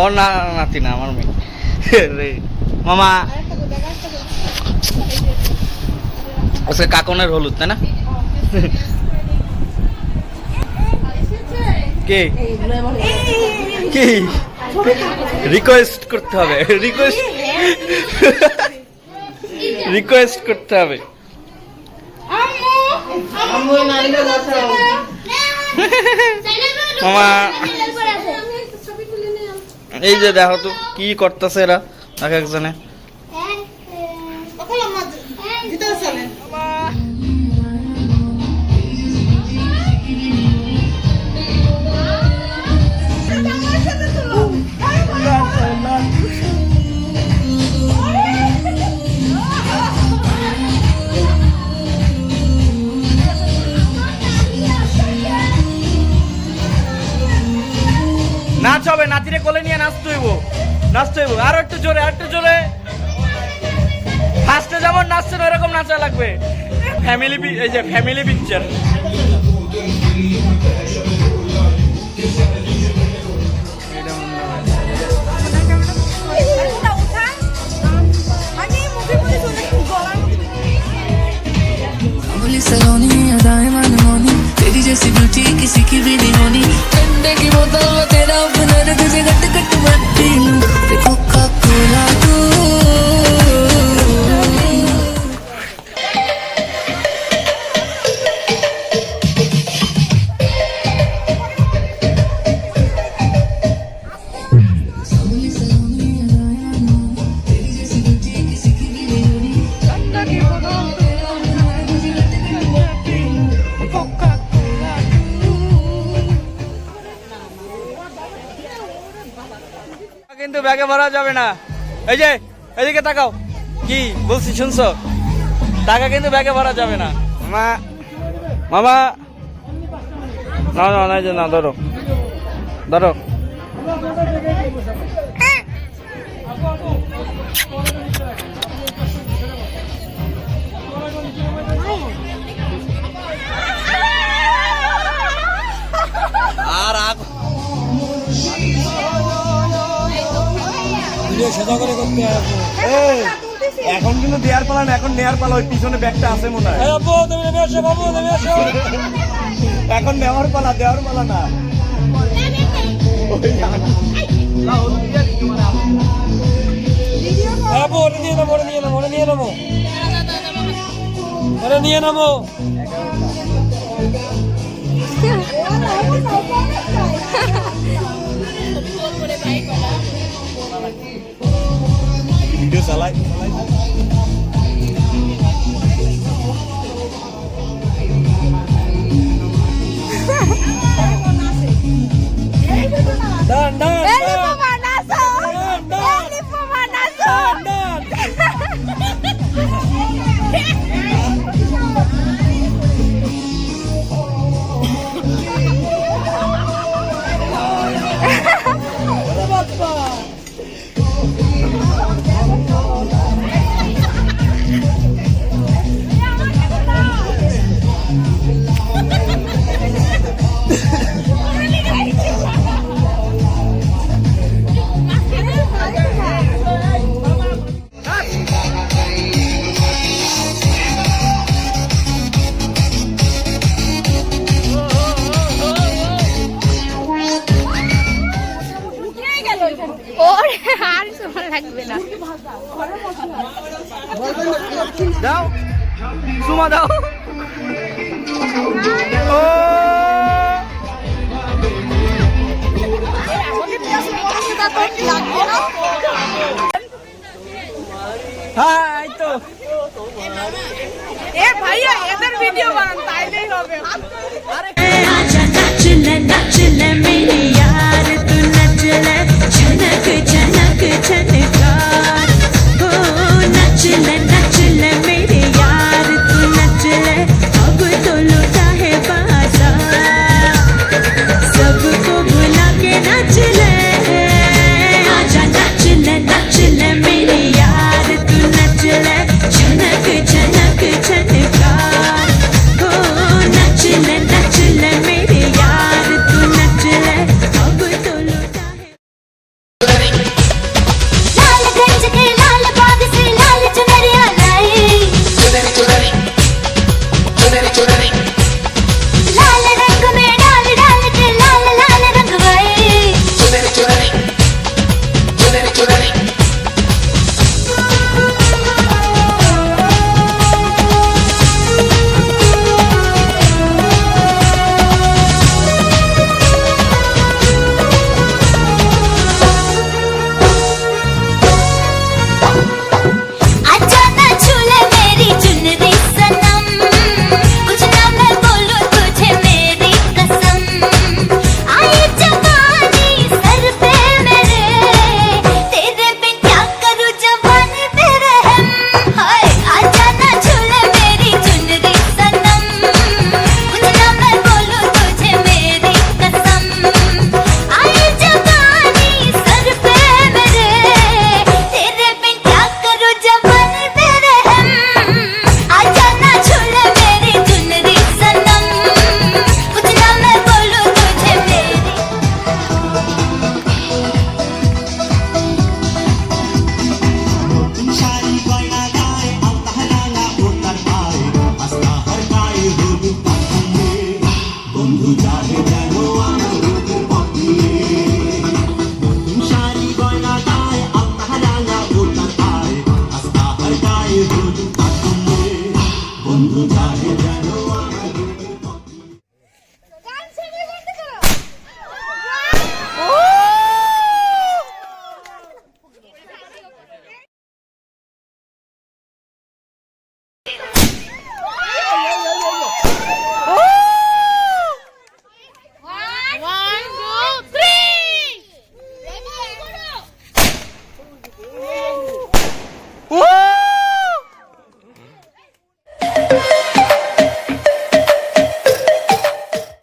ওর নাতি না, আমার মেয়ে রে। মামা আজকে কাকনের হলুদ, তাই না? কে কি রিকোয়েস্ট করতে হবে, রিকোয়েস্ট করতে হবে। মামা এই যে দেখো তো কি করতেছে এরা এক একজনে। নাচ হবে, নাতিরে কোলে নিয়ে নাচতে হইব, আরো একটু জোরে, ফার্স্টে যেমন নাচছেন ওরকম নাচা লাগবে। ফ্যামিলি, এই যে ফ্যামিলি পিকচার। तेरी जैसी ब्यूटी किसी की भी नहीं होनी, ठंडे की बोतल में तेरा अपना तुझे गट गट मत पी लूं, कोका कोला तू। কিন্তু ব্যাগে ভরা যাবে না। এই যে এদিকে তাকাও, কি বলছি শুনছো? টাকা কিন্তু ব্যাগে ভরা যাবে না। মামা না যে না, ধরো আর এখন কিন্তু দেয়ার পালা না, এখন নেয়ার পালা। ওই পিছনে ব্যাগটা আছে মনে হয়। এখন নেওয়ার পালা, দেওয়ার পালা না। নিয়ে নামো। ভিডিও চালাই দাও, সুমা দাও। ও হাই তো এ ভাইয়া এদের ভিডিও বানান তাইলেই হবে। आजा नच ले मेरी यार, तू नच ले झनक झनक झनकार, हो नच ले मेरे यार, तू नच ले अब तो लुटा है बाजार, सबको भुला के नच ले। आजा नच ले मेरे यार, तू नच ले झनक झनक झनकार, हो नच ले मेरे यार, तू नच ले अब तो लुटा है।